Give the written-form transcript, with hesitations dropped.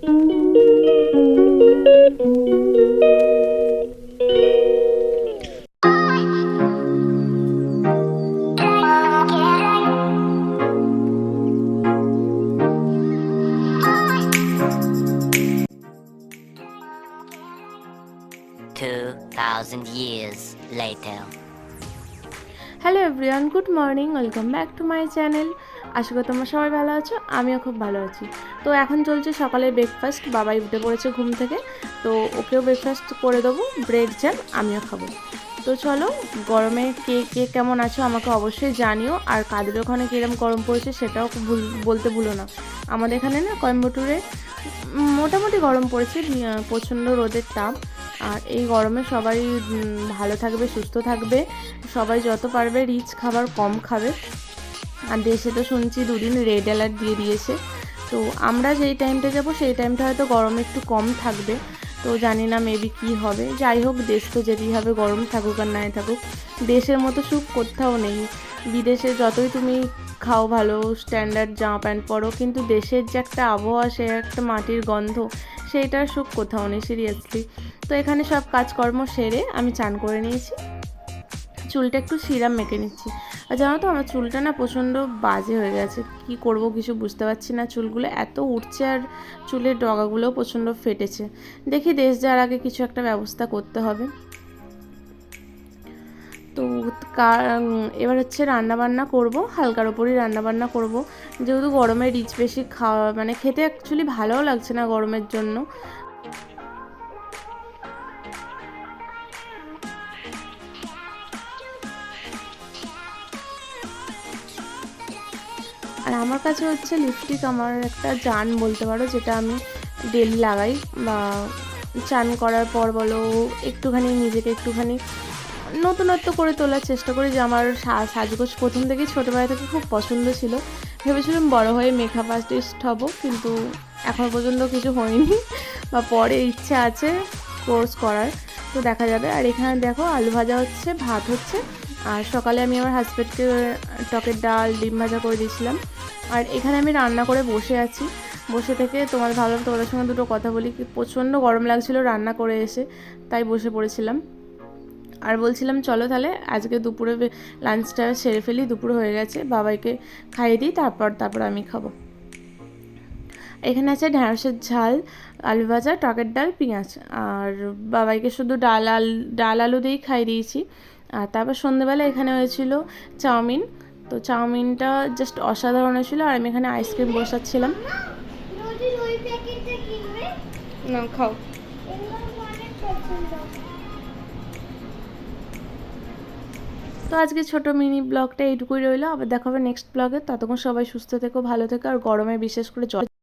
2,000 years later. Hello everyone, good morning, welcome back to my channel. আশা করি তোমরা সবাই ভালো আছো, আমিও খুব ভালো আছি। তো এখন চলছে সকালের ব্রেকফাস্ট। বাবাই উঠে পড়েছে ঘুম থেকে, তো ওকেও ব্রেকফাস্ট করে দেবো, ব্রেড জ্যাম, আমিও খাবো। তো চলো, গরমে কে কে কেমন আছো আমাকে অবশ্যই জানিও, আর কাদের ওখানে কীরকম গরম পড়েছে সেটাও বলতে ভুলো না। আমাদের এখানে না কোয়েম্বাটুরে মোটামুটি গরম পড়েছে, প্রচণ্ড রোদের তাপ। আর এই গরমে সবাই ভালো থাকবে, সুস্থ থাকবে, সবাই যত পারবে রিচ খাবার কম খাবে। আর দেশে তো শুনছি দুদিন রেড অ্যালার্ট দিয়ে দিয়েছে। তো আমরা যেই টাইমটা যাব সেই টাইমটা হয়তো গরম একটু কম থাকবে, তো জানি না মেবি কী হবে। যাই হোক, দেশ তো যেতেই হবে, গরম থাকুক আর নাই থাকুক। দেশের মতো সুখ কোথাও নেই। বিদেশে যতই তুমি খাও ভালো, স্ট্যান্ডার্ড জামা প্যান্ট পরো, কিন্তু দেশের যে একটা আবহাওয়া, সে একটা মাটির গন্ধ, সেইটার সুখ কোথাও নেই সিরিয়াসলি। তো এখানে সব কাজকর্ম সেরে আমি চান করে নিয়েছি, চুলটা একটু সিরাম মেখে নিচ্ছি। আর জানো তো, আমার চুলটা না প্রচণ্ড বাজে হয়ে গেছে, কি করব কিছু বুঝতে পারছি না। চুলগুলো এত উঠছে আর চুলের ডগাগুলোও প্রচণ্ড ফেটেছে। দেখি দেশ যাওয়ার আগে কিছু একটা ব্যবস্থা করতে হবে। তো এবার হচ্ছে রান্নাবান্না করব, হালকার ওপরই রান্নাবান্না করব, যেহেতু গরমে রিচ বেশি খাওয়া মানে খেতে অ্যাকচুয়ালি ভালোও লাগছে না গরমের জন্য। আর আমার কাছে হচ্ছে লিপস্টিক আমার একটা জান বলতে পারো, যেটা আমি ডেলি লাগাই, বা চান করার পর বলো একটুখানি নিজেকে একটুখানি নতুনত্ব করে তোলার চেষ্টা করি। যে আমার সাজগোজ প্রথম থেকেই ছোটোবেলা থেকে খুব পছন্দ ছিল, ভেবেছিলাম বড় হয়ে মেকআপ আর্টিস্ট হব, কিন্তু এখন পর্যন্ত কিছু হয়নি, বা পরে ইচ্ছা আছে কোর্স করার, তো দেখা যাবে। আর এখানে দেখো আলু ভাজা হচ্ছে, ভাত হচ্ছে, আর সকালে আমি আমার হাজব্যান্ডকে টকের ডাল ডিম ভাজা করে দিয়েছিলাম। আর এখানে আমি রান্না করে বসে আছি, বসে থেকে ভাবলাম তোমাদের সঙ্গে দুটো কথা বলি। প্রচণ্ড গরম লাগছিল রান্না করে এসে, তাই বসে পড়েছিলাম। আর বলছিলাম চলো তাহলে আজকে দুপুরে লাঞ্চটা সেরে ফেলি, দুপুর হয়ে গেছে, বাবাইকে খাইয়ে দিই, তারপর আমি খাবো। এখানে আছে ঢ্যাঁড়সের ঝাল, আলু ভাজা, টকের ডাল, পেঁয়াজ। আর বাবাইকে শুধু ডাল আলু দিয়েই খাইয়ে দিয়েছি। আর তারপর সন্ধ্যেবেলা এখানে হয়েছিল চাউমিন, তো চাউমিনটা জাস্ট অসাধারণ হয়েছিল। আর আমি এখানে আইসক্রিম বসাচ্ছিলাম। না খাও। তো আজকে ছোট মিনি ব্লগটা এইটুকুই রইলো, আবার দেখা হবে নেক্সট ব্লগে। ততক্ষণ সবাই সুস্থ থেকো, ভালো থেকো, আর গরমে বিশেষ করে